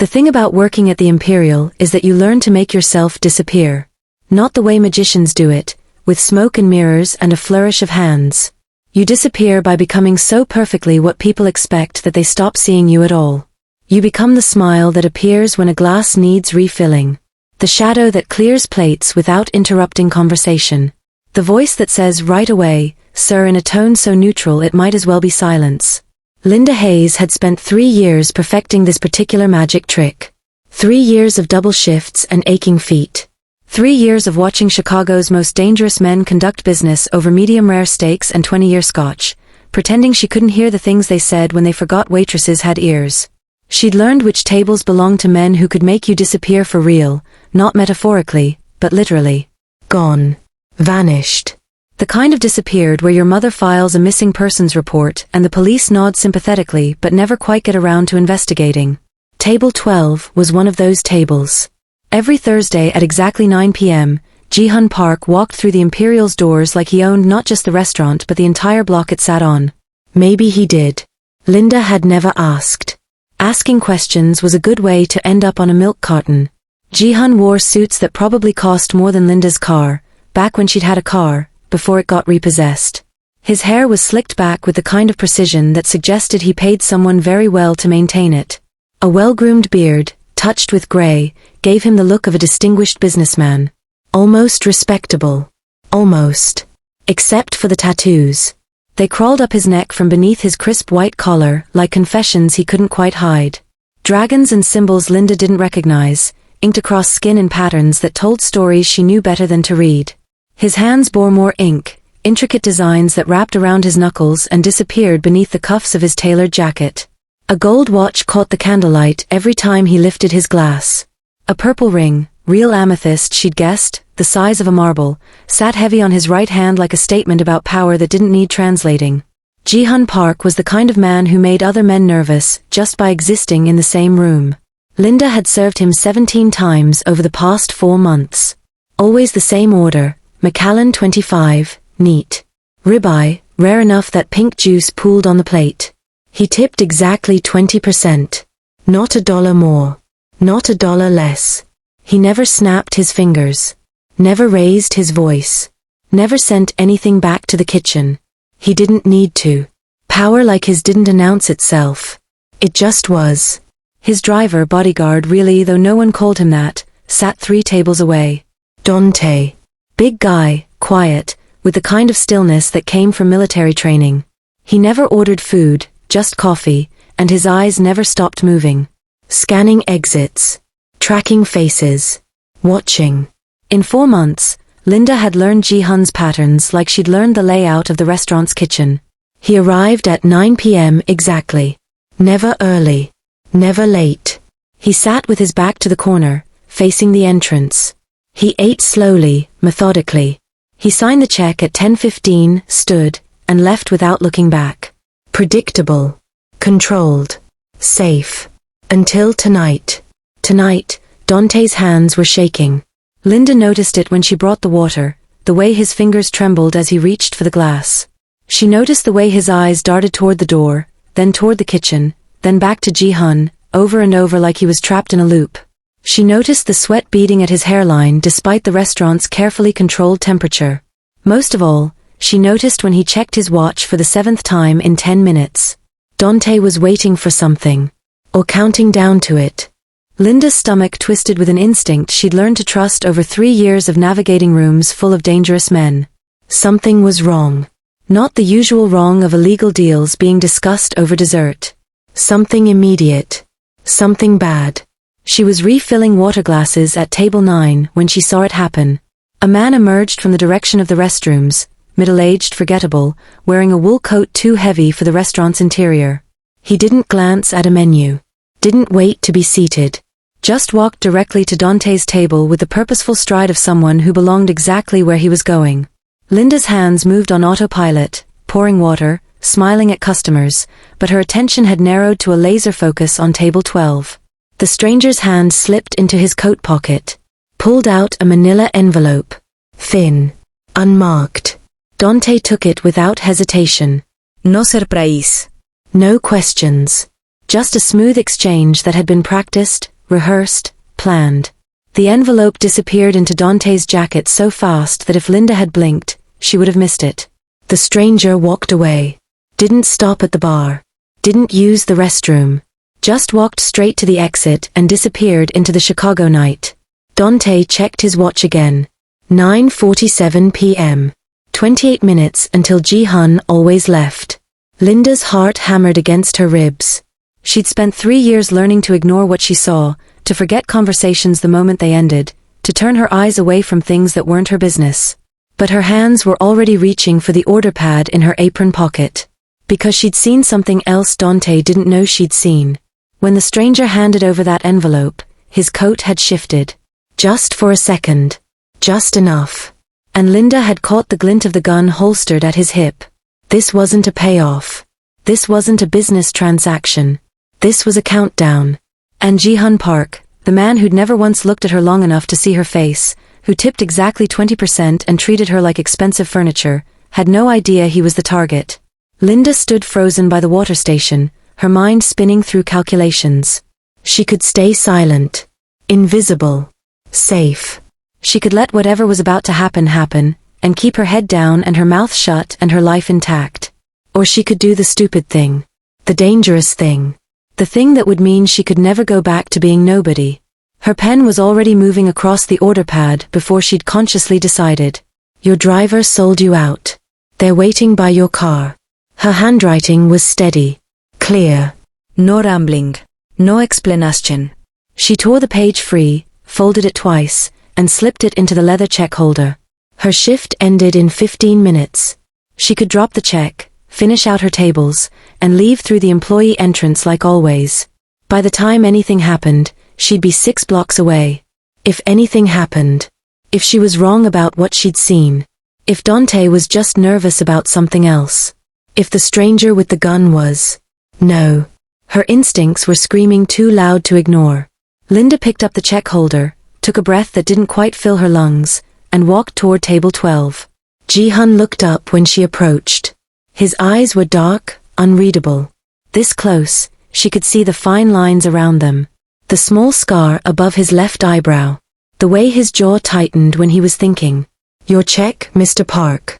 The thing about working at the Imperial is that you learn to make yourself disappear. Not the way magicians do it, with smoke and mirrors and a flourish of hands. You disappear by becoming so perfectly what people expect that they stop seeing you at all. You become the smile that appears when a glass needs refilling. The shadow that clears plates without interrupting conversation. The voice that says right away, sir, in a tone so neutral it might as well be silence. Linda Hayes had spent 3 years perfecting this particular magic trick. 3 years of double shifts and aching feet. 3 years of watching Chicago's most dangerous men conduct business over medium-rare steaks and 20-year scotch, pretending she couldn't hear the things they said when they forgot waitresses had ears. She'd learned which tables belonged to men who could make you disappear for real, not metaphorically, but literally. Gone. Vanished. The kind of disappeared where your mother files a missing persons report and the police nod sympathetically but never quite get around to investigating. Table 12 was one of those tables. Every Thursday at exactly 9 p.m., Ji-hun Park walked through the Imperial's doors like he owned not just the restaurant but the entire block it sat on. Maybe he did. Linda had never asked. Asking questions was a good way to end up on a milk carton. Ji-hun wore suits that probably cost more than Linda's car, back when she'd had a car, before it got repossessed. His hair was slicked back with the kind of precision that suggested he paid someone very well to maintain it. A well-groomed beard, touched with gray, gave him the look of a distinguished businessman. Almost respectable. Almost. Except for the tattoos. They crawled up his neck from beneath his crisp white collar like confessions he couldn't quite hide. Dragons and symbols Linda didn't recognize, inked across skin in patterns that told stories she knew better than to read. His hands bore more ink, intricate designs that wrapped around his knuckles and disappeared beneath the cuffs of his tailored jacket. A gold watch caught the candlelight every time he lifted his glass. A purple ring, real amethyst she'd guessed, the size of a marble, sat heavy on his right hand like a statement about power that didn't need translating. Ji-hun Park was the kind of man who made other men nervous just by existing in the same room. Linda had served him 17 times over the past 4 months. Always the same order. Macallan 25, neat. Ribeye, rare enough that pink juice pooled on the plate. He tipped exactly 20%. Not $1 more. Not $1 less. He never snapped his fingers. Never raised his voice. Never sent anything back to the kitchen. He didn't need to. Power like his didn't announce itself. It just was. His driver bodyguard really, though no one called him that, sat 3 tables away. Dante. Big guy, quiet, with the kind of stillness that came from military training. He never ordered food, just coffee, and his eyes never stopped moving. Scanning exits. Tracking faces. Watching. In 4 months, Linda had learned Ji-hun's patterns like she'd learned the layout of the restaurant's kitchen. He arrived at 9 p.m. exactly. Never early. Never late. He sat with his back to the corner, facing the entrance. He ate slowly, methodically. He signed the check at 10:15, stood, and left without looking back. Predictable. Controlled. Safe. Until tonight. Tonight, Dante's hands were shaking. Linda noticed it when she brought the water, the way his fingers trembled as he reached for the glass. She noticed the way his eyes darted toward the door, then toward the kitchen, then back to Ji-hun, over and over like he was trapped in a loop. She noticed the sweat beading at his hairline despite the restaurant's carefully controlled temperature. Most of all, she noticed when he checked his watch for the 7th time in 10 minutes. Dante was waiting for something. Or counting down to it. Linda's stomach twisted with an instinct she'd learned to trust over 3 years of navigating rooms full of dangerous men. Something was wrong. Not the usual wrong of illegal deals being discussed over dessert. Something immediate. Something bad. She was refilling water glasses at table 9 when she saw it happen. A man emerged from the direction of the restrooms, middle-aged, forgettable, wearing a wool coat too heavy for the restaurant's interior. He didn't glance at a menu. Didn't wait to be seated. Just walked directly to Dante's table with the purposeful stride of someone who belonged exactly where he was going. Linda's hands moved on autopilot, pouring water, smiling at customers, but her attention had narrowed to a laser focus on table 12. The stranger's hand slipped into his coat pocket, pulled out a manila envelope. Thin. Unmarked. Dante took it without hesitation. No surprise. No questions. Just a smooth exchange that had been practiced, rehearsed, planned. The envelope disappeared into Dante's jacket so fast that if Linda had blinked, she would have missed it. The stranger walked away. Didn't stop at the bar. Didn't use the restroom. Just walked straight to the exit and disappeared into the Chicago night. Dante checked his watch again. 9:47 p.m. 28 minutes until Ji-hun always left. Linda's heart hammered against her ribs. She'd spent 3 years learning to ignore what she saw, to forget conversations the moment they ended, to turn her eyes away from things that weren't her business. But her hands were already reaching for the order pad in her apron pocket. Because she'd seen something else Dante didn't know she'd seen. When the stranger handed over that envelope, his coat had shifted. Just for a second. Just enough. And Linda had caught the glint of the gun holstered at his hip. This wasn't a payoff. This wasn't a business transaction. This was a countdown. And Ji-hun Park, the man who'd never once looked at her long enough to see her face, who tipped exactly 20% and treated her like expensive furniture, had no idea he was the target. Linda stood frozen by the water station, her mind spinning through calculations. She could stay silent. Invisible. Safe. She could let whatever was about to happen, and keep her head down and her mouth shut and her life intact. Or she could do the stupid thing. The dangerous thing. The thing that would mean she could never go back to being nobody. Her pen was already moving across the order pad before she'd consciously decided. Your driver sold you out. They're waiting by your car. Her handwriting was steady. Clear. No rambling. No explanation. She tore the page free, folded it twice, and slipped it into the leather check holder. Her shift ended in 15 minutes. She could drop the check, finish out her tables, and leave through the employee entrance like always. By the time anything happened, she'd be 6 blocks away. If anything happened. If she was wrong about what she'd seen. If Dante was just nervous about something else. If the stranger with the gun was. No. Her instincts were screaming too loud to ignore. Linda picked up the check holder, took a breath that didn't quite fill her lungs, and walked toward table 12. Ji-hun looked up when she approached. His eyes were dark, unreadable. This close, she could see the fine lines around them. The small scar above his left eyebrow. The way his jaw tightened when he was thinking. Your check, Mr. Park.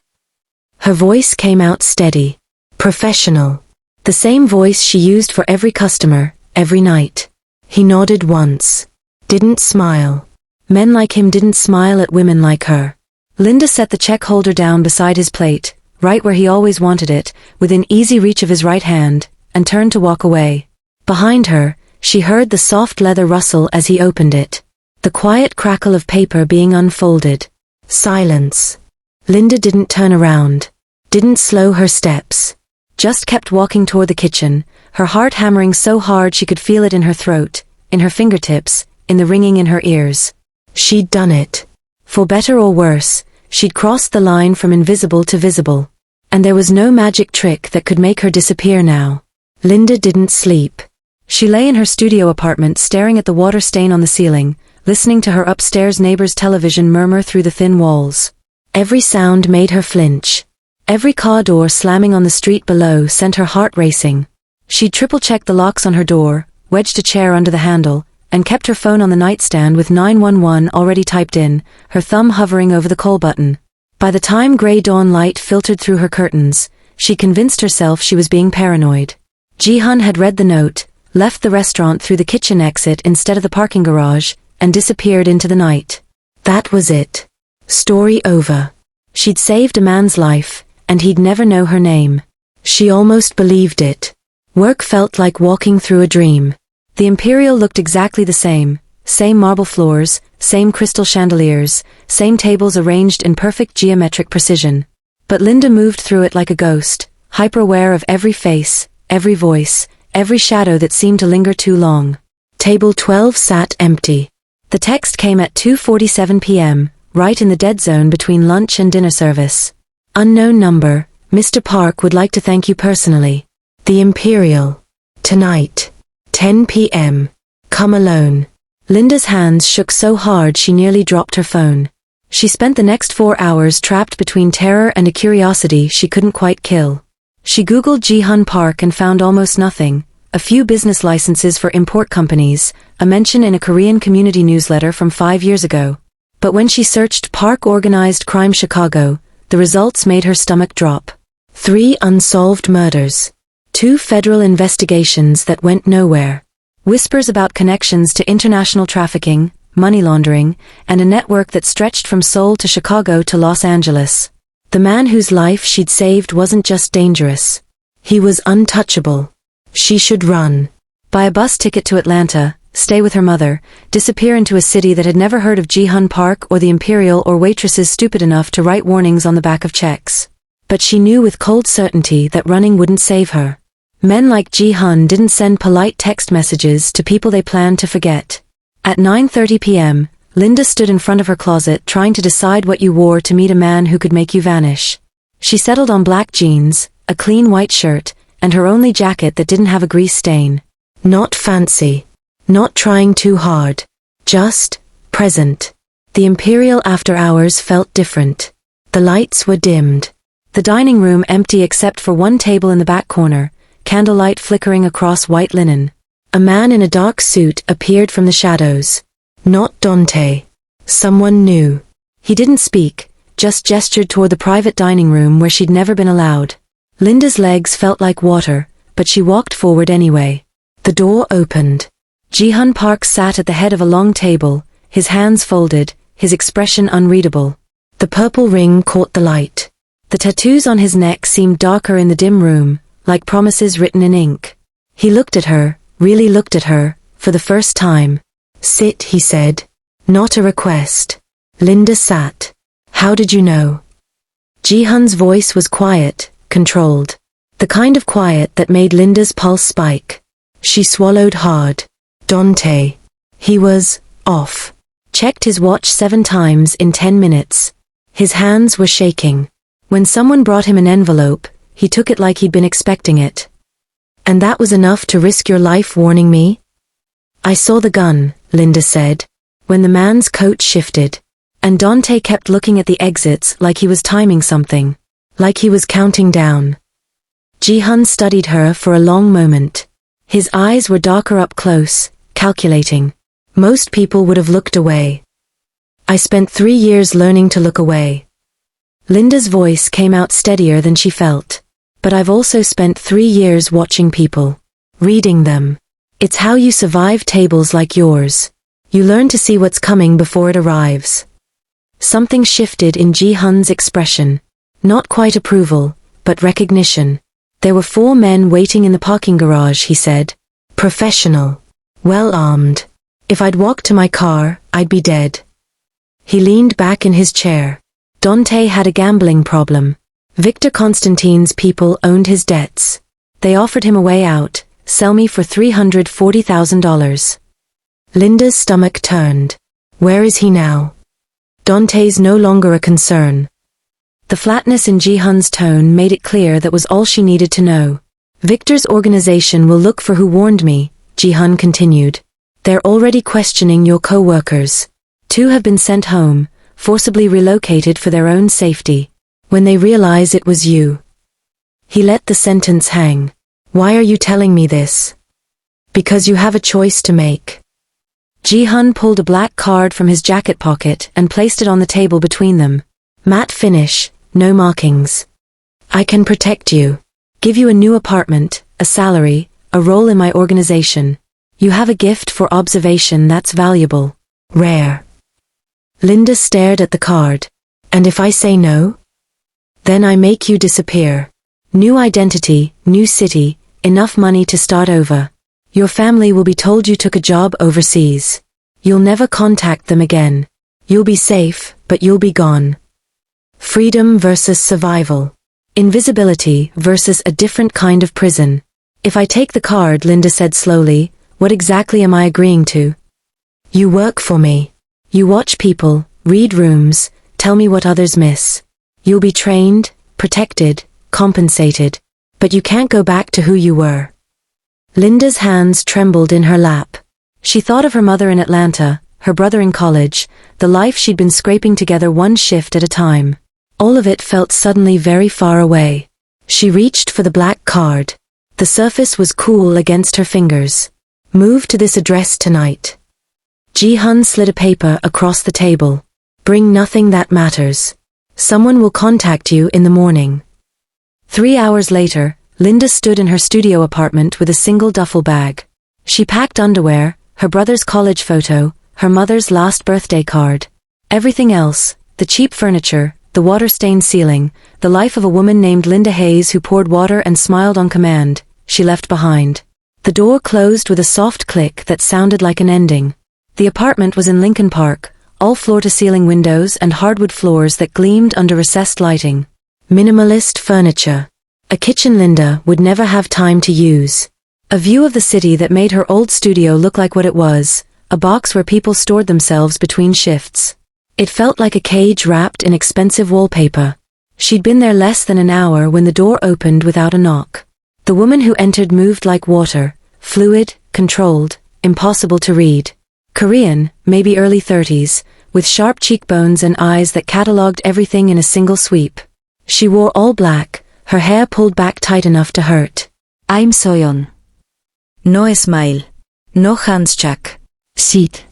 Her voice came out steady. Professional. The same voice she used for every customer, every night. He nodded once. Didn't smile. Men like him didn't smile at women like her. Linda set the check holder down beside his plate, right where he always wanted it, within easy reach of his right hand, and turned to walk away. Behind her, she heard the soft leather rustle as he opened it. The quiet crackle of paper being unfolded. Silence. Linda didn't turn around. Didn't slow her steps. Just kept walking toward the kitchen, her heart hammering so hard she could feel it in her throat, in her fingertips, in the ringing in her ears. She'd done it. For better or worse, she'd crossed the line from invisible to visible. And there was no magic trick that could make her disappear now. Linda didn't sleep. She lay in her studio apartment staring at the water stain on the ceiling, listening to her upstairs neighbor's television murmur through the thin walls. Every sound made her flinch. Every car door slamming on the street below sent her heart racing. She'd triple-checked the locks on her door, wedged a chair under the handle, and kept her phone on the nightstand with 911 already typed in, her thumb hovering over the call button. By the time gray dawn light filtered through her curtains, she convinced herself she was being paranoid. Ji-hun had read the note, left the restaurant through the kitchen exit instead of the parking garage, and disappeared into the night. That was it. Story over. She'd saved a man's life, and he'd never know her name. She almost believed it. Work felt like walking through a dream. The Imperial looked exactly the same marble floors, same crystal chandeliers, same tables arranged in perfect geometric precision. But Linda moved through it like a ghost, hyper-aware of every face, every voice, every shadow that seemed to linger too long. Table 12 sat empty. The text came at 2:47 p.m., right in the dead zone between lunch and dinner service. Unknown number, Mr. Park would like to thank you personally. The Imperial. Tonight. 10 p.m. Come alone. Linda's hands shook so hard she nearly dropped her phone. She spent the next 4 hours trapped between terror and a curiosity she couldn't quite kill. She googled Ji-hun Park and found almost nothing, a few business licenses for import companies, a mention in a Korean community newsletter from 5 years ago. But when she searched Park Organized Crime Chicago, the results made her stomach drop. 3 unsolved murders. 2 federal investigations that went nowhere. Whispers about connections to international trafficking, money laundering, and a network that stretched from Seoul to Chicago to Los Angeles. The man whose life she'd saved wasn't just dangerous. He was untouchable. She should run. Buy a bus ticket to Atlanta, stay with her mother, disappear into a city that had never heard of Ji-hun Park or the Imperial or waitresses stupid enough to write warnings on the back of checks. But she knew with cold certainty that running wouldn't save her. Men like Ji-hun didn't send polite text messages to people they planned to forget. At 9:30 p.m., Linda stood in front of her closet trying to decide what you wore to meet a man who could make you vanish. She settled on black jeans, a clean white shirt, and her only jacket that didn't have a grease stain. Not fancy. Not trying too hard. Just present. The Imperial after hours felt different. The lights were dimmed. The dining room empty except for one table in the back corner, candlelight flickering across white linen. A man in a dark suit appeared from the shadows. Not Dante. Someone new. He didn't speak, just gestured toward the private dining room where she'd never been allowed. Linda's legs felt like water, but she walked forward anyway. The door opened. Ji-hun Park sat at the head of a long table, his hands folded, his expression unreadable. The purple ring caught the light. The tattoos on his neck seemed darker in the dim room, like promises written in ink. He looked at her, really looked at her, for the first time. Sit, he said. Not a request. Linda sat. How did you know? Ji-hun's voice was quiet, controlled. The kind of quiet that made Linda's pulse spike. She swallowed hard. Dante. He was off. Checked his watch 7 times in 10 minutes. His hands were shaking. When someone brought him an envelope, he took it like he'd been expecting it. And that was enough to risk your life warning me? I saw the gun, Linda said, when the man's coat shifted. And Dante kept looking at the exits like he was timing something. Like he was counting down. Ji-hun studied her for a long moment. His eyes were darker up close, calculating. Most people would have looked away. I spent 3 years learning to look away. Linda's voice came out steadier than she felt. But I've also spent 3 years watching people. Reading them. It's how you survive tables like yours. You learn to see what's coming before it arrives. Something shifted in Ji-hun's expression. Not quite approval, but recognition. There were 4 men waiting in the parking garage, he said. Professional. Well armed. If I'd walked to my car, I'd be dead. He leaned back in his chair. Dante had a gambling problem. Victor Constantine's people owned his debts. They offered him a way out, sell me for $340,000. Linda's stomach turned. Where is he now? Dante's no longer a concern. The flatness in Ji-hun's tone made it clear that was all she needed to know. Victor's organization will look for who warned me, Ji-hun continued. They're already questioning your co-workers. 2 have been sent home, forcibly relocated for their own safety. When they realize it was you. He let the sentence hang. Why are you telling me this? Because you have a choice to make. Ji-hun pulled a black card from his jacket pocket and placed it on the table between them. Matte finish, no markings. I can protect you. Give you a new apartment, a salary, a role in my organization. You have a gift for observation that's valuable. Rare. Linda stared at the card. And if I say no? Then I make you disappear. New identity, new city, enough money to start over. Your family will be told you took a job overseas. You'll never contact them again. You'll be safe, but you'll be gone. Freedom versus survival. Invisibility versus a different kind of prison. If I take the card, Linda said slowly, what exactly am I agreeing to? You work for me. You watch people, read rooms, tell me what others miss. You'll be trained, protected, compensated. But you can't go back to who you were. Linda's hands trembled in her lap. She thought of her mother in Atlanta, her brother in college, the life she'd been scraping together one shift at a time. All of it felt suddenly very far away. She reached for the black card. The surface was cool against her fingers. Move to this address tonight. Ji-hun slid a paper across the table. Bring nothing that matters. Someone will contact you in the morning. 3 hours later, Linda stood in her studio apartment with a single duffel bag. She packed underwear, her brother's college photo, her mother's last birthday card. Everything else, the cheap furniture, the water-stained ceiling, the life of a woman named Linda Hayes who poured water and smiled on command, she left behind. The door closed with a soft click that sounded like an ending. The apartment was in Lincoln Park, all floor-to-ceiling windows and hardwood floors that gleamed under recessed lighting. Minimalist furniture. A kitchen Linda would never have time to use. A view of the city that made her old studio look like what it was, a box where people stored themselves between shifts. It felt like a cage wrapped in expensive wallpaper. She'd been there less than an hour when the door opened without a knock. The woman who entered moved like water, fluid, controlled, impossible to read. Korean, maybe early 30s, with sharp cheekbones and eyes that catalogued everything in a single sweep. She wore all black, her hair pulled back tight enough to hurt. I'm Soyeon. No smile. No handshake. Sit.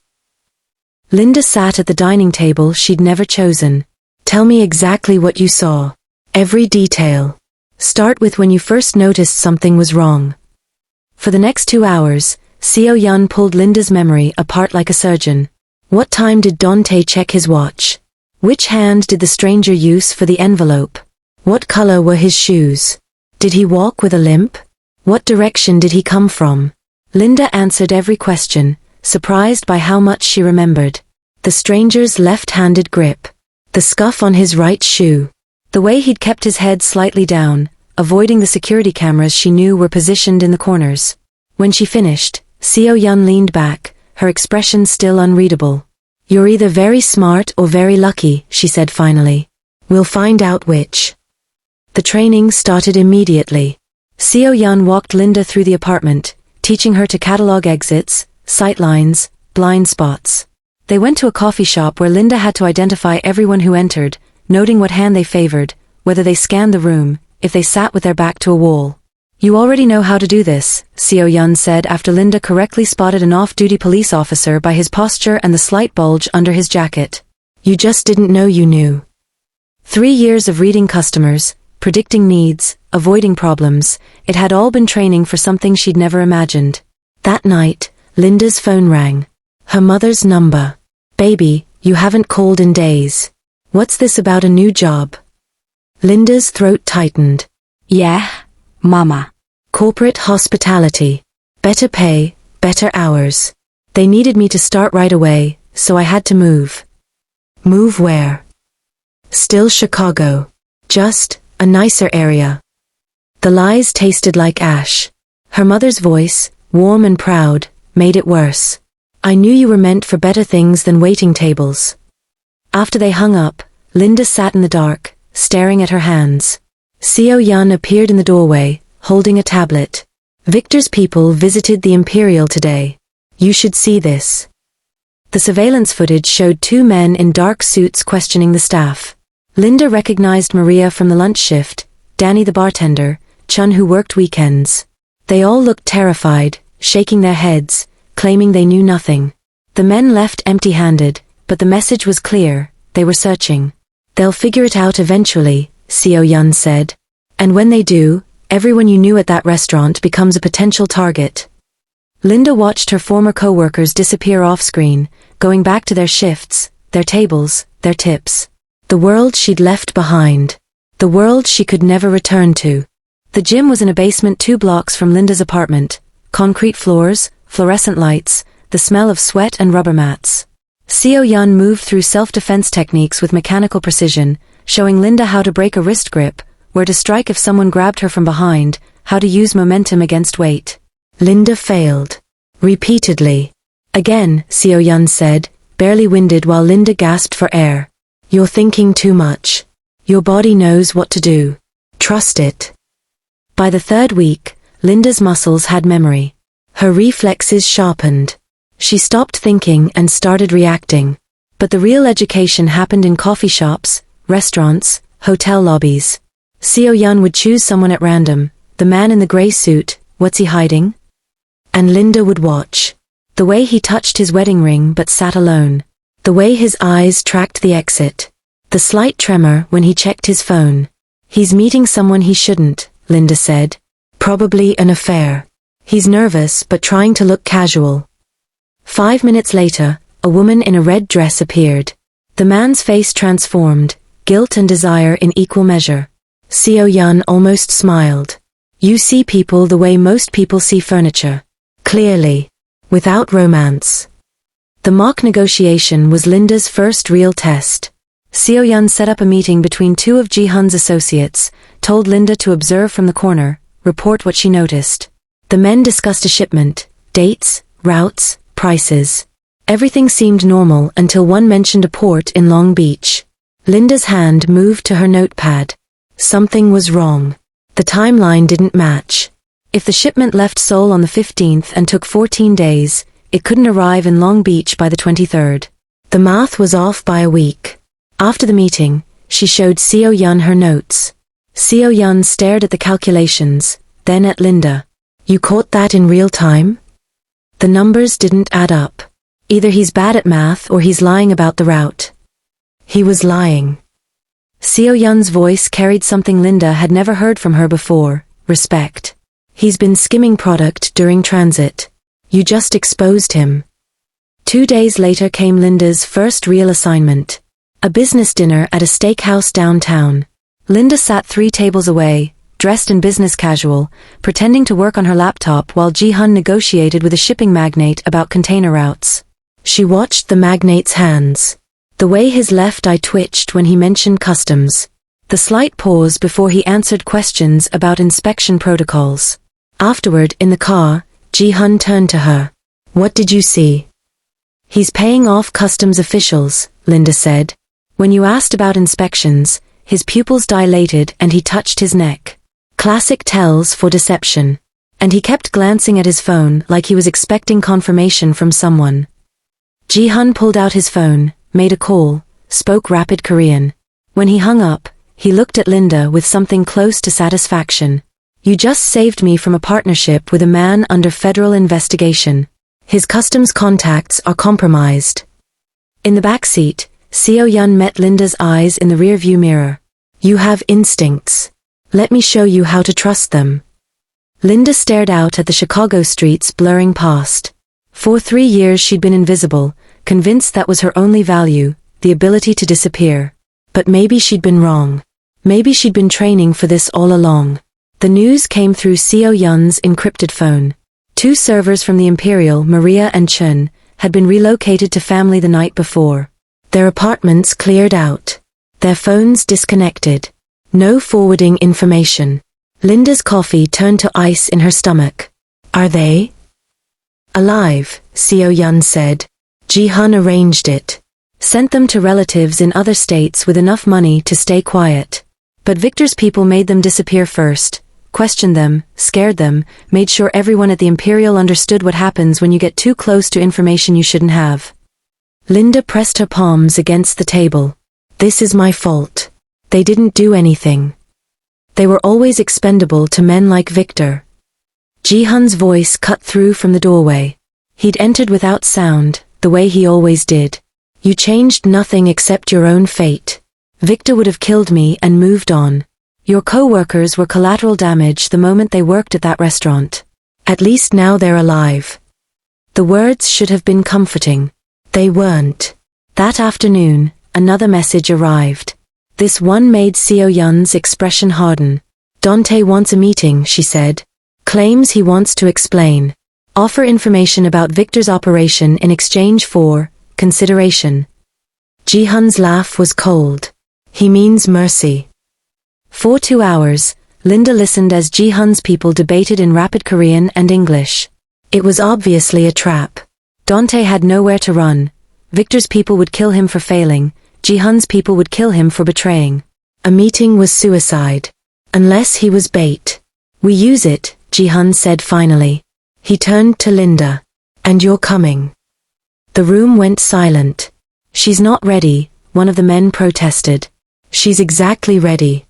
Linda sat at the dining table she'd never chosen. Tell me exactly what you saw. Every detail. Start with when you first noticed something was wrong. For the next 2 hours, Seo-yeon pulled Linda's memory apart like a surgeon. What time did Dante check his watch? Which hand did the stranger use for the envelope? What color were his shoes? Did he walk with a limp? What direction did he come from? Linda answered every question, surprised by how much she remembered. The stranger's left-handed grip. The scuff on his right shoe. The way he'd kept his head slightly down, avoiding the security cameras she knew were positioned in the corners. When she finished, Seo-yeon leaned back, her expression still unreadable. You're either very smart or very lucky, she said finally. We'll find out which. The training started immediately. Seo-yeon walked Linda through the apartment, teaching her to catalog exits, sight lines, blind spots. They went to a coffee shop where Linda had to identify everyone who entered, noting what hand they favored, whether they scanned the room, if they sat with their back to a wall. You already know how to do this, Seo-yeon said after Linda correctly spotted an off-duty police officer by his posture and the slight bulge under his jacket. You just didn't know you knew. 3 years of reading customers, predicting needs, avoiding problems, it had all been training for something she'd never imagined. That night, Linda's phone rang. Her mother's number. Baby, you haven't called in days. What's this about a new job? Linda's throat tightened. Yeah, Mama. Corporate hospitality. Better pay, better hours. They needed me to start right away, so I had to move. Move where? Still Chicago. Just a nicer area. The lies tasted like ash. Her mother's voice, warm and proud, made it worse. I knew you were meant for better things than waiting tables. After they hung up, Linda sat in the dark, staring at her hands. Seo-yeon appeared in the doorway, holding a tablet. Victor's people visited the Imperial today. You should see this. The surveillance footage showed 2 men in dark suits questioning the staff. Linda recognized Maria from the lunch shift, Danny the bartender, Chun who worked weekends. They all looked terrified, shaking their heads, claiming they knew nothing. The men left empty-handed, but the message was clear, they were searching. They'll figure it out eventually, Seo-yeon said. And when they do, everyone you knew at that restaurant becomes a potential target. Linda watched her former co-workers disappear off-screen, going back to their shifts, their tables, their tips. The world she'd left behind. The world she could never return to. The gym was in a basement 2 blocks from Linda's apartment. Concrete floors, fluorescent lights, the smell of sweat and rubber mats. Seo-yeon moved through self-defense techniques with mechanical precision, showing Linda how to break a wrist grip, where to strike if someone grabbed her from behind, how to use momentum against weight. Linda failed. Repeatedly. Again, Seo-yeon said, barely winded while Linda gasped for air. You're thinking too much. Your body knows what to do. Trust it. By the 3rd week, Linda's muscles had memory. Her reflexes sharpened. She stopped thinking and started reacting. But the real education happened in coffee shops, restaurants, hotel lobbies. Seo-yeon would choose someone at random, the man in the gray suit, What's he hiding? And Linda would watch. The way he touched his wedding ring but sat alone. The way his eyes tracked the exit. The slight tremor when he checked his phone. He's meeting someone he shouldn't, Linda said. Probably an affair. He's nervous but trying to look casual. 5 minutes later, a woman in a red dress appeared. The man's face transformed, guilt and desire in equal measure. Seo-yun almost smiled. You see people the way most people see furniture. Clearly. Without romance. The mock negotiation was Linda's first real test. Seo-yun set up a meeting between two of Ji-hun's associates, told Linda to observe from the corner, report what she noticed. The men discussed a shipment, dates, routes, prices. Everything seemed normal until one mentioned a port in Long Beach. Linda's hand moved to her notepad. Something was wrong. The timeline didn't match. If the shipment left Seoul on the 15th and took 14 days, it couldn't arrive in Long Beach by the 23rd. The math was off by a week. After the meeting, she showed Seo-yun her notes. Seo-yun stared at the calculations, then at Linda. You caught that in real time? The numbers didn't add up. Either he's bad at math or he's lying about the route. He was lying. Seo-yun's voice carried something Linda had never heard from her before, respect. He's been skimming product during transit. You just exposed him. 2 days later came Linda's first real assignment. A business dinner at a steakhouse downtown. Linda sat 3 tables away, dressed in business casual, pretending to work on her laptop while Ji-hun negotiated with a shipping magnate about container routes. She watched the magnate's hands. The way his left eye twitched when he mentioned customs. The slight pause before he answered questions about inspection protocols. Afterward, in the car, Ji-hun turned to her. What did you see? He's paying off customs officials, Linda said. When you asked about inspections, his pupils dilated and he touched his neck. Classic tells for deception. And he kept glancing at his phone like he was expecting confirmation from someone. Ji-hun pulled out his phone, made a call, spoke rapid Korean. When he hung up, he looked at Linda with something close to satisfaction. You just saved me from a partnership with a man under federal investigation. His customs contacts are compromised. In the back seat, Seo-yun met Linda's eyes in the rearview mirror. You have instincts. Let me show you how to trust them. Linda stared out at the Chicago streets blurring past. For 3 years she'd been invisible, convinced that was her only value, the ability to disappear. But maybe she'd been wrong. Maybe she'd been training for this all along. The news came through Seo-yun's encrypted phone. 2 servers from the Imperial, Maria and Chun, had been relocated to family the night before. Their apartments cleared out. Their phones disconnected. No forwarding information. Linda's coffee turned to ice in her stomach. Are they alive? Seo-yun said. Ji-hun arranged it. Sent them to relatives in other states with enough money to stay quiet. But Victor's people made them disappear first, questioned them, scared them, made sure everyone at the Imperial understood what happens when you get too close to information you shouldn't have. Linda pressed her palms against the table. This is my fault. They didn't do anything. They were always expendable to men like Victor. Ji-hun's voice cut through from the doorway. He'd entered without sound, the way he always did. You changed nothing except your own fate. Victor would have killed me and moved on. Your co-workers were collateral damage the moment they worked at that restaurant. At least now they're alive. The words should have been comforting. They weren't. That afternoon, another message arrived. This one made Seo-yun's expression harden. Dante wants a meeting, she said. Claims he wants to explain. Offer information about Victor's operation in exchange for consideration. Ji-hun's laugh was cold. He means mercy. For 2 hours, Linda listened as Ji-hun's people debated in rapid Korean and English. It was obviously a trap. Dante had nowhere to run. Victor's people would kill him for failing. Ji-hun's people would kill him for betraying. A meeting was suicide. Unless he was bait. We use it, Ji-hun said finally. He turned to Linda. And you're coming. The room went silent. She's not ready, one of the men protested. She's exactly ready.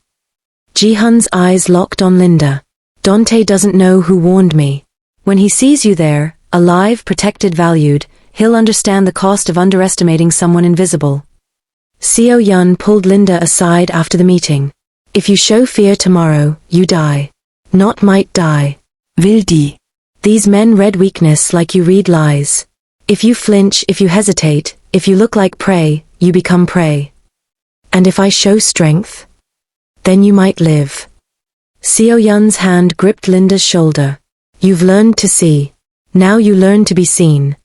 Ji-hun's eyes locked on Linda. Dante doesn't know who warned me. When he sees you there, alive, protected, valued, he'll understand the cost of underestimating someone invisible. Seo Yun pulled Linda aside after the meeting. If you show fear tomorrow, you die. Not might die. Will die. These men read weakness like you read lies. If you flinch, if you hesitate, if you look like prey, you become prey. And if I show strength, then you might live. Seo Yun's hand gripped Linda's shoulder. You've learned to see. Now you learn to be seen.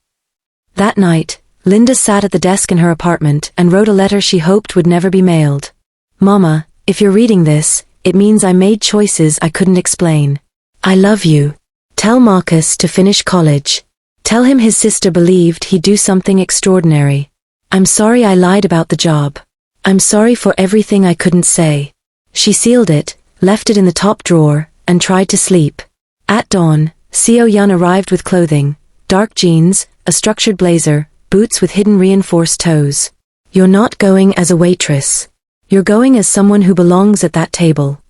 That night, Linda sat at the desk in her apartment and wrote a letter she hoped would never be mailed. Mama, if you're reading this, it means I made choices I couldn't explain. I love you. Tell Marcus to finish college. Tell him his sister believed he'd do something extraordinary. I'm sorry I lied about the job. I'm sorry for everything I couldn't say. She sealed it, left it in the top drawer, and tried to sleep. At dawn, Seo Yun arrived with clothing, dark jeans, a structured blazer, boots with hidden reinforced toes. You're not going as a waitress. You're going as someone who belongs at that table.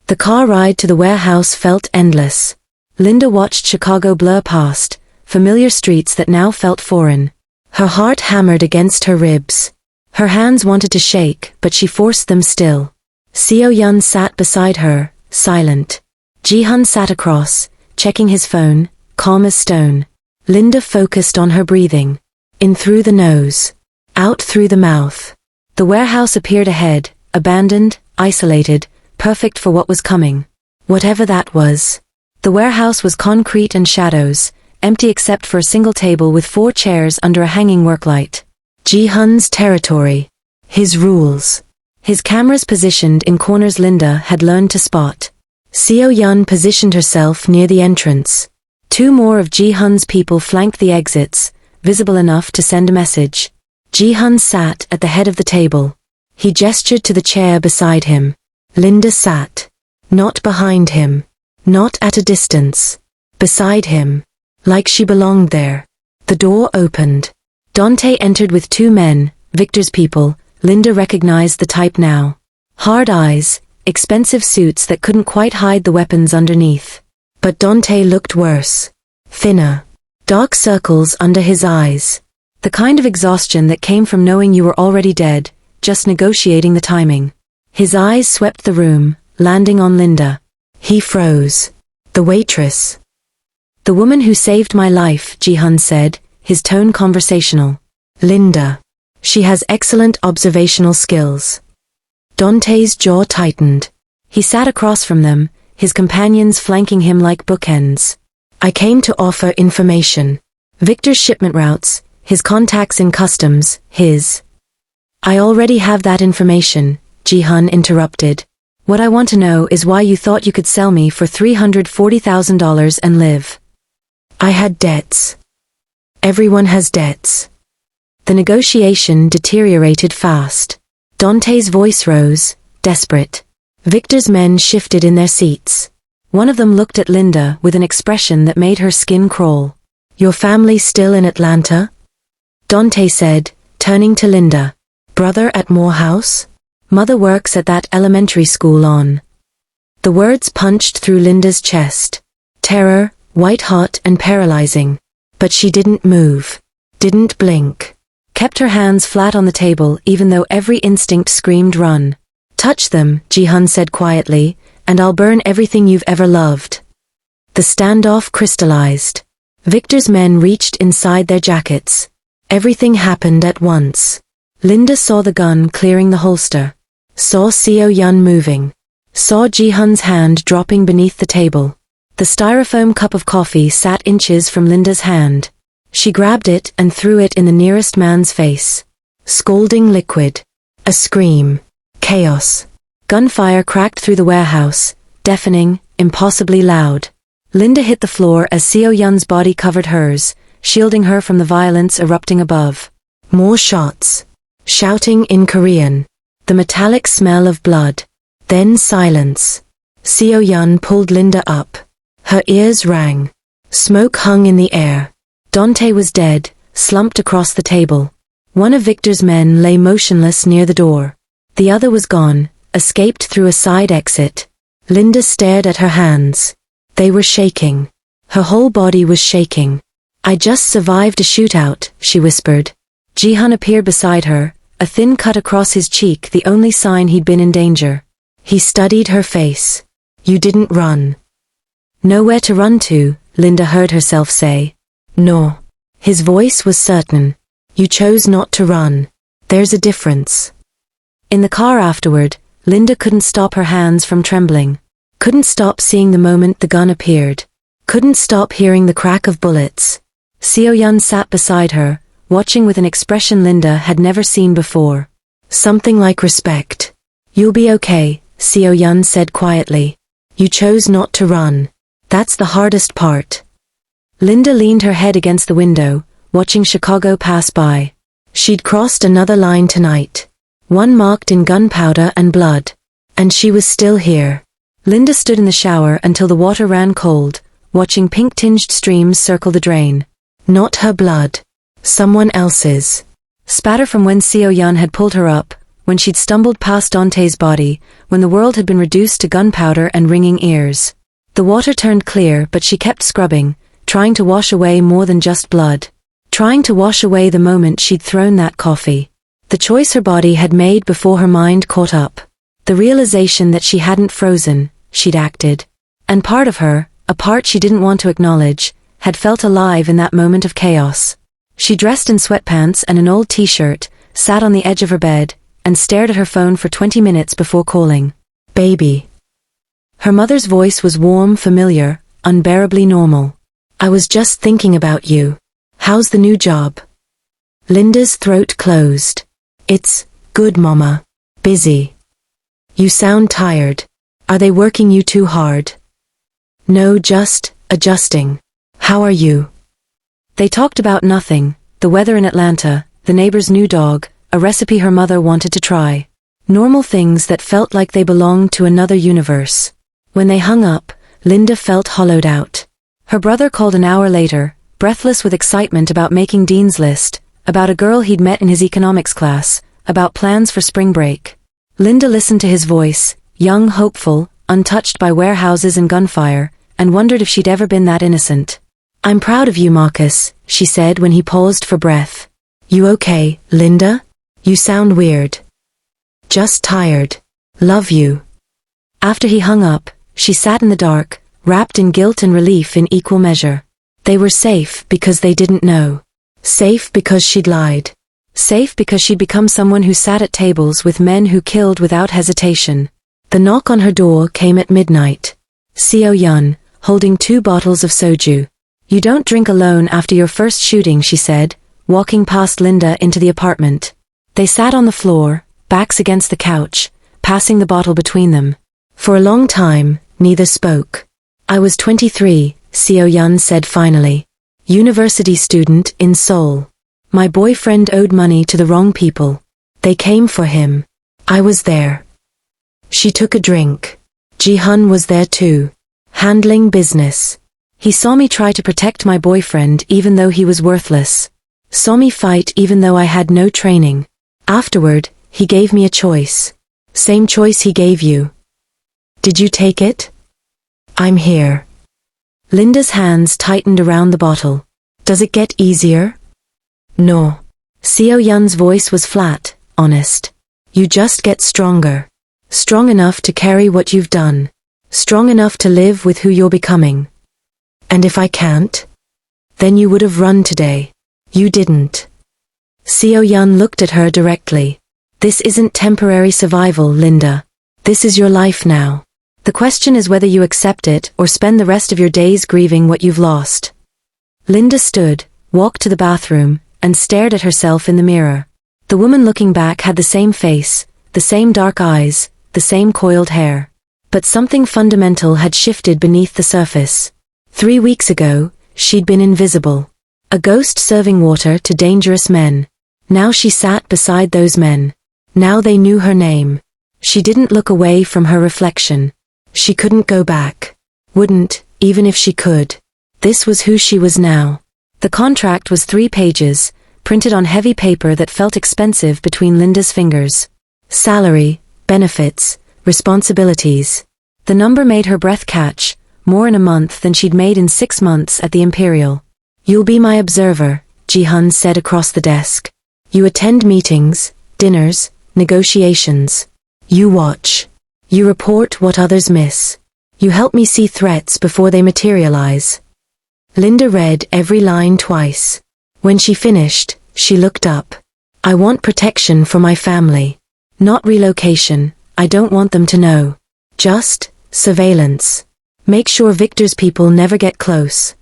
The car ride to the warehouse felt endless. Linda watched Chicago blur past, familiar streets that now felt foreign. Her heart hammered against her ribs. Her hands wanted to shake, but she forced them still. Seo Yun sat beside her, silent. Ji-hun sat across, checking his phone, calm as stone. Linda focused on her breathing. In through the nose. Out through the mouth. The warehouse appeared ahead, abandoned, isolated, perfect for what was coming. Whatever that was. The warehouse was concrete and shadows, empty except for a single table with 4 chairs under a hanging worklight. Ji-hun's territory. His rules. His cameras positioned in corners Linda had learned to spot. Seo Yun positioned herself near the entrance. 2 more of Ji-hun's people flanked the exits, visible enough to send a message. Ji-hun sat at the head of the table. He gestured to the chair beside him. Linda sat. Not behind him. Not at a distance. Beside him. Like she belonged there. The door opened. Dante entered with 2 men, Victor's people. Linda recognized the type now. Hard eyes, expensive suits that couldn't quite hide the weapons underneath. But Dante looked worse. Thinner. Dark circles under his eyes. The kind of exhaustion that came from knowing you were already dead, just negotiating the timing. His eyes swept the room, landing on Linda. He froze. The waitress. The woman who saved my life, Ji-hun said, his tone conversational. Linda. She has excellent observational skills. Dante's jaw tightened. He sat across from them, his companions flanking him like bookends. I came to offer information. Victor's shipment routes, his contacts in customs, his... I already have that information, Ji-hun interrupted. What I want to know is why you thought you could sell me for $340,000 and live. I had debts. Everyone has debts. The negotiation deteriorated fast. Dante's voice rose, desperate. Victor's men shifted in their seats. One of them looked at Linda with an expression that made her skin crawl. Your family still in Atlanta? Dante said, turning to Linda. Brother at Morehouse? Mother works at that elementary school on. The words punched through Linda's chest. Terror, white-hot and paralyzing. But she didn't move. Didn't blink. Kept her hands flat on the table even though every instinct screamed run. Touch them, Ji-hun said quietly, and I'll burn everything you've ever loved. The standoff crystallized. Victor's men reached inside their jackets. Everything happened at once. Linda saw the gun clearing the holster. Saw Seo Yun moving. Saw Ji-hun's hand dropping beneath the table. The styrofoam cup of coffee sat inches from Linda's hand. She grabbed it and threw it in the nearest man's face. Scalding liquid. A scream. Chaos. Gunfire cracked through the warehouse, deafening, impossibly loud. Linda hit the floor as Seo Yun's body covered hers, shielding her from the violence erupting above. More shots. Shouting in Korean. The metallic smell of blood. Then silence. Seo Yun pulled Linda up. Her ears rang. Smoke hung in the air. Dante was dead, slumped across the table. One of Victor's men lay motionless near the door. The other was gone, escaped through a side exit. Linda stared at her hands. They were shaking. Her whole body was shaking. I just survived a shootout, she whispered. Jihan appeared beside her, a thin cut across his cheek, the only sign he'd been in danger. He studied her face. You didn't run. Nowhere to run to, Linda heard herself say. No. His voice was certain. You chose not to run. There's a difference. In the car afterward, Linda couldn't stop her hands from trembling. Couldn't stop seeing the moment the gun appeared. Couldn't stop hearing the crack of bullets. Seo-yun sat beside her, watching with an expression Linda had never seen before. Something like respect. You'll be okay, Seo-yun said quietly. You chose not to run. That's the hardest part. Linda leaned her head against the window, watching Chicago pass by. She'd crossed another line tonight. One marked in gunpowder and blood. And she was still here. Linda stood in the shower until the water ran cold, watching pink-tinged streams circle the drain. Not her blood. Someone else's. Spatter from when Seo-yun had pulled her up, when she'd stumbled past Dante's body, when the world had been reduced to gunpowder and ringing ears. The water turned clear, but she kept scrubbing, trying to wash away more than just blood. Trying to wash away the moment she'd thrown that coffee. The choice her body had made before her mind caught up. The realization that she hadn't frozen, she'd acted. And part of her, a part she didn't want to acknowledge, had felt alive in that moment of chaos. She dressed in sweatpants and an old t-shirt, sat on the edge of her bed, and stared at her phone for 20 minutes before calling. Baby. Her mother's voice was warm, familiar, unbearably normal. I was just thinking about you. How's the new job? Linda's throat closed. It's good, Mama. Busy. You sound tired. Are they working you too hard? No, just adjusting. How are you? They talked about nothing, the weather in Atlanta, the neighbor's new dog, a recipe her mother wanted to try. Normal things that felt like they belonged to another universe. When they hung up, Linda felt hollowed out. Her brother called an hour later, breathless with excitement about making Dean's List, about a girl he'd met in his economics class, about plans for spring break. Linda listened to his voice, young, hopeful, untouched by warehouses and gunfire, and wondered if she'd ever been that innocent. I'm proud of you, Marcus, she said when he paused for breath. You okay, Linda? You sound weird. Just tired. Love you. After he hung up, she sat in the dark, wrapped in guilt and relief in equal measure. They were safe because they didn't know. Safe because she'd lied. Safe because she'd become someone who sat at tables with men who killed without hesitation. The knock on her door came at midnight. Seo-yun, holding 2 bottles of soju. You don't drink alone after your first shooting, she said, walking past Linda into the apartment. They sat on the floor, backs against the couch, passing the bottle between them. For a long time, neither spoke. I was 23, Seo-yun said finally. University student in Seoul. My boyfriend owed money to the wrong people. They came for him. I was there. She took a drink. Jihan was there too. Handling business. He saw me try to protect my boyfriend even though he was worthless. Saw me fight even though I had no training. Afterward, he gave me a choice. Same choice he gave you. Did you take it? I'm here. Linda's hands tightened around the bottle. Does it get easier? No. Seo-yun's voice was flat, honest. You just get stronger. Strong enough to carry what you've done. Strong enough to live with who you're becoming. And if I can't? Then you would have run today. You didn't. Seo-yun looked at her directly. This isn't temporary survival, Linda. This is your life now. The question is whether you accept it or spend the rest of your days grieving what you've lost. Linda stood, walked to the bathroom, and stared at herself in the mirror. The woman looking back had the same face, the same dark eyes, the same coiled hair. But something fundamental had shifted beneath the surface. 3 weeks ago, she'd been invisible. A ghost serving water to dangerous men. Now she sat beside those men. Now they knew her name. She didn't look away from her reflection. She couldn't go back. Wouldn't, even if she could. This was who she was now. The contract was 3 pages, printed on heavy paper that felt expensive between Linda's fingers. Salary, benefits, responsibilities. The number made her breath catch, more in a month than she'd made in 6 months at the Imperial. You'll be my observer, Ji-hun said across the desk. You attend meetings, dinners, negotiations. You watch. You report what others miss. You help me see threats before they materialize. Linda read every line twice. When she finished, she looked up. I want protection for my family. Not relocation, I don't want them to know. Just surveillance. Make sure Victor's people never get close.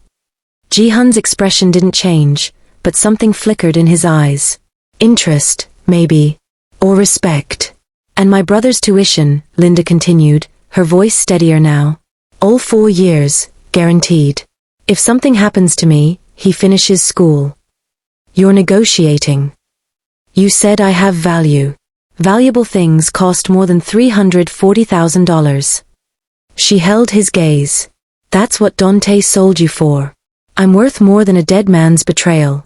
Ji-hun's expression didn't change, but something flickered in his eyes. Interest, maybe. Or respect. And my brother's tuition, Linda continued, her voice steadier now. All 4 years, guaranteed. If something happens to me, he finishes school. You're negotiating. You said I have value. Valuable things cost more than $340,000. She held his gaze. That's what Dante sold you for. I'm worth more than a dead man's betrayal.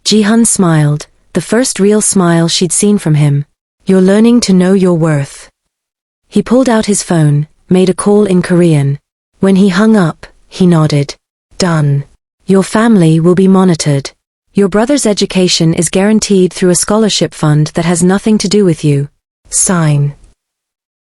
Ji-hun smiled, the first real smile she'd seen from him. You're learning to know your worth. He pulled out his phone, made a call in Korean. When he hung up, he nodded. Done. Your family will be monitored. Your brother's education is guaranteed through a scholarship fund that has nothing to do with you. Sign.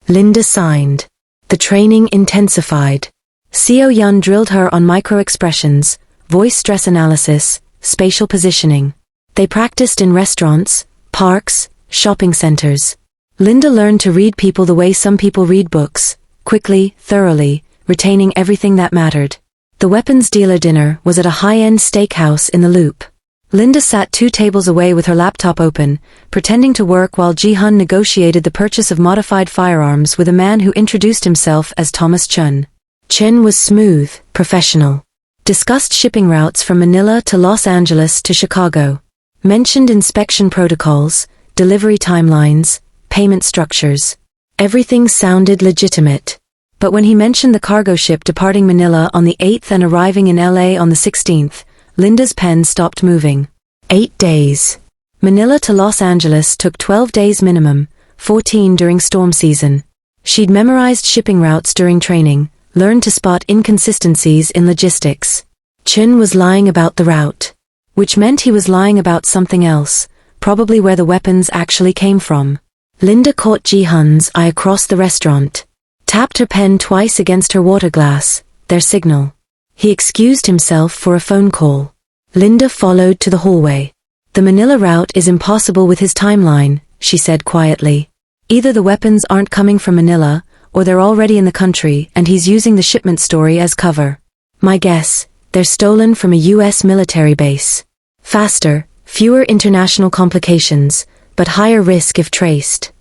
Linda signed. The training intensified. Seo-yun drilled her on micro-expressions, voice stress analysis, spatial positioning. They practiced in restaurants, parks, shopping centers. Linda learned to read people the way some people read books, quickly, thoroughly, retaining everything that mattered. The weapons dealer dinner was at a high-end steakhouse in the Loop. Linda sat 2 tables away with her laptop open, pretending to work while Ji-hun negotiated the purchase of modified firearms with a man who introduced himself as Thomas Chun. Chen was smooth, professional. Discussed shipping routes from Manila to Los Angeles to Chicago. Mentioned inspection protocols, delivery timelines, payment structures. Everything sounded legitimate. But when he mentioned the cargo ship departing Manila on the 8th and arriving in LA on the 16th, Linda's pen stopped moving. 8 days. Manila to Los Angeles took 12 days minimum, 14 during storm season. She'd memorized shipping routes during training, learned to spot inconsistencies in logistics. Chun was lying about the route. Which meant he was lying about something else, probably where the weapons actually came from. Linda caught Ji-hun's eye across the restaurant. Tapped her pen twice against her water glass, their signal. He excused himself for a phone call. Linda followed to the hallway. The Manila route is impossible with his timeline, she said quietly. Either the weapons aren't coming from Manila, or they're already in the country and he's using the shipment story as cover. My guess, they're stolen from a US military base. Faster, fewer international complications, but higher risk if traced.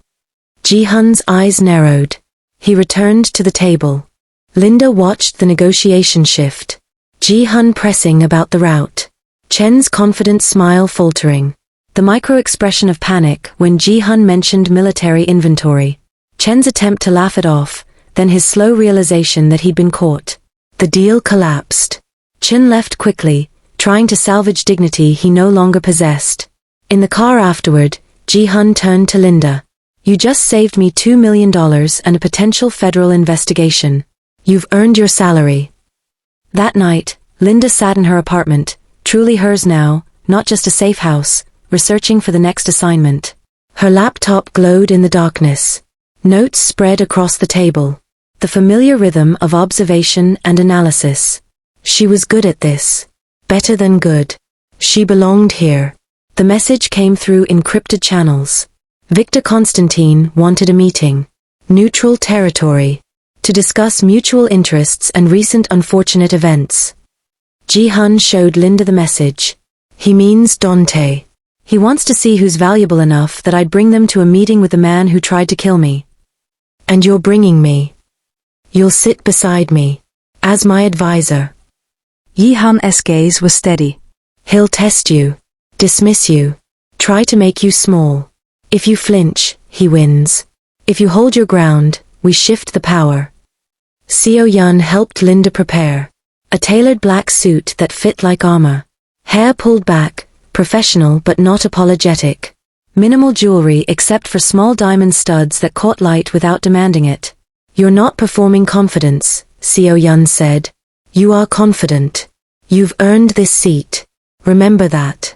Ji-hun's eyes narrowed. He returned to the table. Linda watched the negotiation shift. Ji-hun pressing about the route. Chen's confident smile faltering. The micro-expression of panic when Ji-hun mentioned military inventory. Chen's attempt to laugh it off, then his slow realization that he'd been caught. The deal collapsed. Chen left quickly, trying to salvage dignity he no longer possessed. In the car afterward, Ji-hun turned to Linda. You just saved me $2 million and a potential federal investigation. You've earned your salary. That night, Linda sat in her apartment, truly hers now, not just a safe house, researching for the next assignment. Her laptop glowed in the darkness. Notes spread across the table. The familiar rhythm of observation and analysis. She was good at this. Better than good. She belonged here. The message came through encrypted channels. Victor Constantine wanted a meeting. Neutral territory. To discuss mutual interests and recent unfortunate events. Ji-hun showed Linda the message. He means Dante. He wants to see who's valuable enough that I'd bring them to a meeting with the man who tried to kill me. And you're bringing me. You'll sit beside me. As my advisor. Ji-hun's gaze was steady. He'll test you. Dismiss you. Try to make you small. If you flinch, he wins. If you hold your ground, we shift the power. Seo-yun helped Linda prepare. A tailored black suit that fit like armor. Hair pulled back, professional but not apologetic. Minimal jewelry except for small diamond studs that caught light without demanding it. You're not performing confidence, Seo Yun said. You are confident. You've earned this seat. Remember that.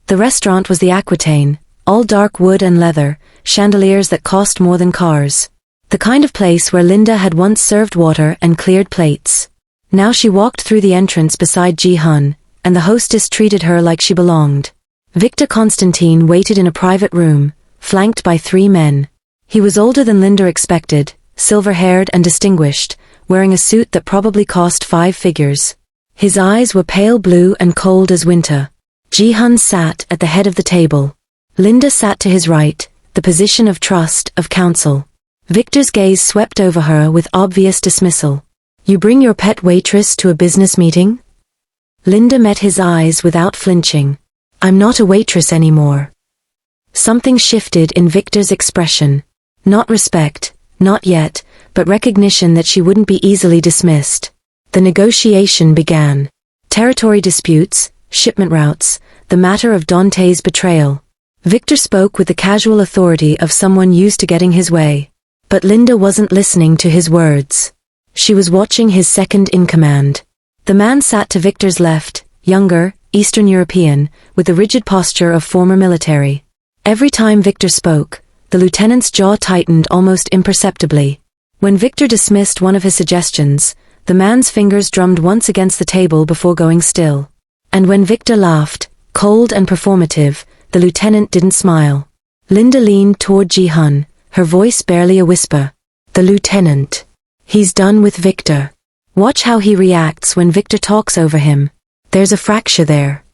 The restaurant was the Aquitaine, all dark wood and leather, chandeliers that cost more than cars. The kind of place where Linda had once served water and cleared plates. Now she walked through the entrance beside Ji-hun, and the hostess treated her like she belonged. Victor Constantine waited in a private room, flanked by 3 men. He was older than Linda expected, silver-haired and distinguished, wearing a suit that probably cost 5 figures. His eyes were pale blue and cold as winter. Ji-hun sat at the head of the table. Linda sat to his right, the position of trust, of counsel. Victor's gaze swept over her with obvious dismissal. You bring your pet waitress to a business meeting? Linda met his eyes without flinching. I'm not a waitress anymore. Something shifted in Victor's expression. Not respect, not yet, but recognition that she wouldn't be easily dismissed. The negotiation began. Territory disputes, shipment routes, the matter of Dante's betrayal. Victor spoke with the casual authority of someone used to getting his way. But Linda wasn't listening to his words. She was watching his second-in-command. The man sat to Victor's left, younger, Eastern European, with the rigid posture of former military. Every time Victor spoke, the lieutenant's jaw tightened almost imperceptibly. When Victor dismissed one of his suggestions, the man's fingers drummed once against the table before going still. And when Victor laughed, cold and performative, the lieutenant didn't smile. Linda leaned toward Ji-hun, her voice barely a whisper. The lieutenant. He's done with Victor. Watch how he reacts when Victor talks over him. There's a fracture there.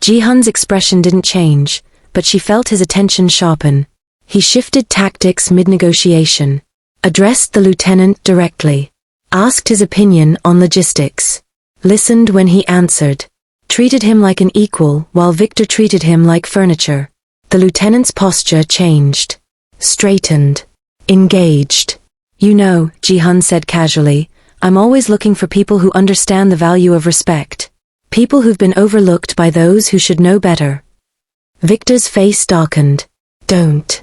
Ji-hun's expression didn't change, but she felt his attention sharpen. He shifted tactics mid-negotiation. Addressed the lieutenant directly. Asked his opinion on logistics. Listened when he answered. Treated him like an equal while Victor treated him like furniture. The lieutenant's posture changed. Straightened. Engaged. You know, Ji-hun said casually, I'm always looking for people who understand the value of respect. People who've been overlooked by those who should know better. Victor's face darkened. Don't.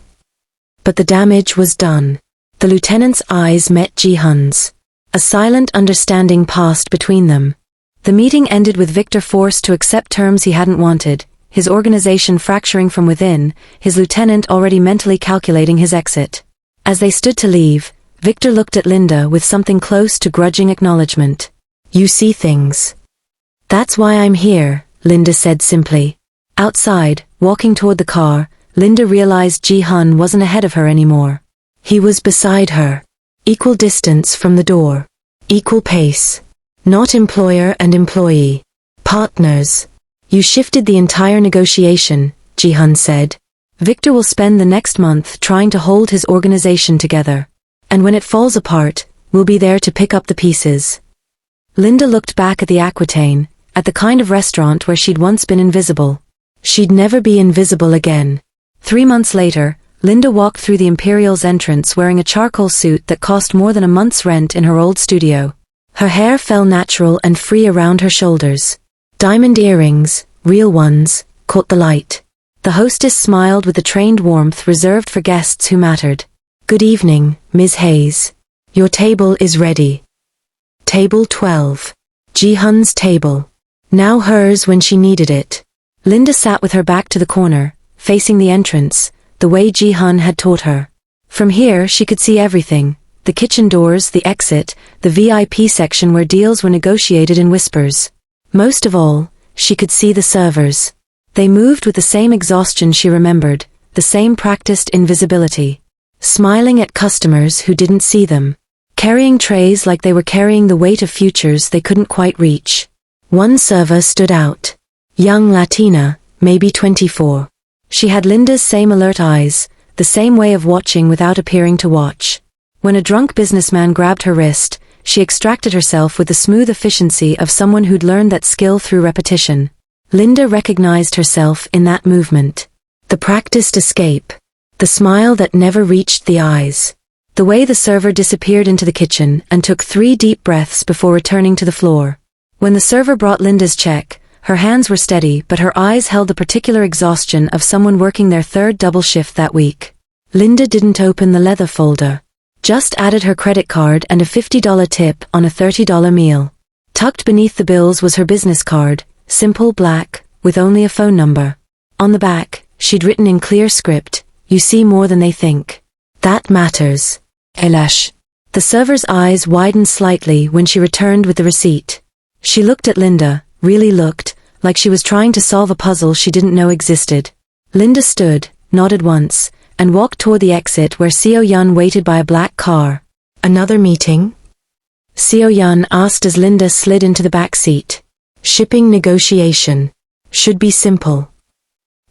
But the damage was done. The lieutenant's eyes met Ji-hun's. A silent understanding passed between them. The meeting ended with Victor forced to accept terms he hadn't wanted, his organization fracturing from within, his lieutenant already mentally calculating his exit. As they stood to leave, Victor looked at Linda with something close to grudging acknowledgement. You see things. That's why I'm here, Linda said simply. Outside, walking toward the car, Linda realized Ji-hun wasn't ahead of her anymore. He was beside her. Equal distance from the door. Equal pace. Not employer and employee. Partners. You shifted the entire negotiation, Ji-hun said. Victor will spend the next month trying to hold his organization together. And when it falls apart, we'll be there to pick up the pieces. Linda looked back at the Aquitaine, at the kind of restaurant where she'd once been invisible. She'd never be invisible again. 3 months later, Linda walked through the Imperial's entrance wearing a charcoal suit that cost more than a month's rent in her old studio. Her hair fell natural and free around her shoulders. Diamond earrings, real ones, caught the light. The hostess smiled with the trained warmth reserved for guests who mattered. Good evening, Ms. Hayes. Your table is ready. Table 12. Ji-hun's table. Now hers when she needed it. Linda sat with her back to the corner, facing the entrance, the way Ji-hun had taught her. From here she could see everything, the kitchen doors, the exit, the VIP section where deals were negotiated in whispers. Most of all, she could see the servers. They moved with the same exhaustion she remembered, the same practiced invisibility. Smiling at customers who didn't see them. Carrying trays like they were carrying the weight of futures they couldn't quite reach. One server stood out. Young Latina, maybe 24. She had Linda's same alert eyes, the same way of watching without appearing to watch. When a drunk businessman grabbed her wrist, she extracted herself with the smooth efficiency of someone who'd learned that skill through repetition. Linda recognized herself in that movement. The practiced escape. The smile that never reached the eyes. The way the server disappeared into the kitchen and took 3 deep breaths before returning to the floor. When the server brought Linda's check, her hands were steady but her eyes held the particular exhaustion of someone working their 3rd double shift that week. Linda didn't open the leather folder. Just added her credit card and a $50 tip on a $30 meal. Tucked beneath the bills was her business card, simple black, with only a phone number. On the back, she'd written in clear script, "You see more than they think. That matters." Elash. The server's eyes widened slightly when she returned with the receipt. She looked at Linda, really looked, like she was trying to solve a puzzle she didn't know existed. Linda stood, nodded once, and walked toward the exit where Seo Yun waited by a black car. "Another meeting?" Seo Yun asked as Linda slid into the back seat. "Shipping negotiation. Should be simple."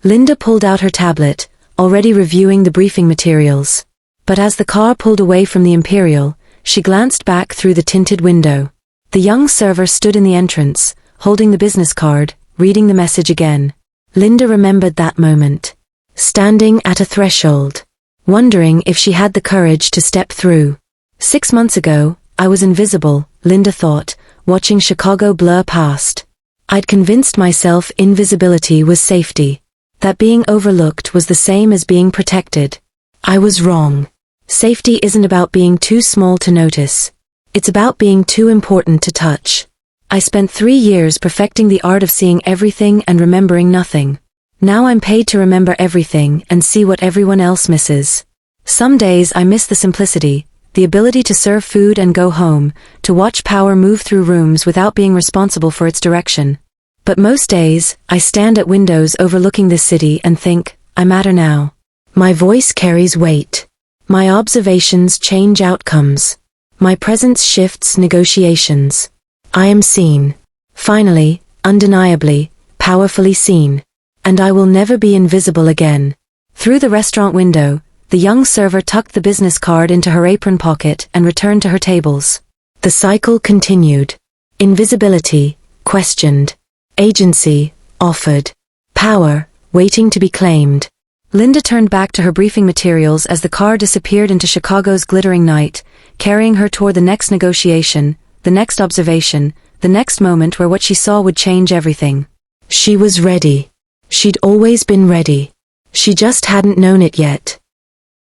Linda pulled out her tablet, already reviewing the briefing materials. But as the car pulled away from the Imperial, she glanced back through the tinted window. The young server stood in the entrance, holding the business card, reading the message again. Linda remembered that moment. Standing at a threshold, wondering if she had the courage to step through. 6 months ago, I was invisible, Linda thought, watching Chicago blur past. I'd convinced myself invisibility was safety. That being overlooked was the same as being protected. I was wrong. Safety isn't about being too small to notice. It's about being too important to touch. I spent 3 years perfecting the art of seeing everything and remembering nothing. Now I'm paid to remember everything and see what everyone else misses. Some days I miss the simplicity, the ability to serve food and go home, to watch power move through rooms without being responsible for its direction. But most days, I stand at windows overlooking this city and think, I matter now. My voice carries weight. My observations change outcomes. My presence shifts negotiations. I am seen. Finally, undeniably, powerfully seen. And I will never be invisible again. Through the restaurant window, the young server tucked the business card into her apron pocket and returned to her tables. The cycle continued. Invisibility, questioned. Agency, offered. Power, waiting to be claimed. Linda turned back to her briefing materials as the car disappeared into Chicago's glittering night, carrying her toward the next negotiation, the next observation, the next moment where what she saw would change everything. She was ready. She'd always been ready. She just hadn't known it yet.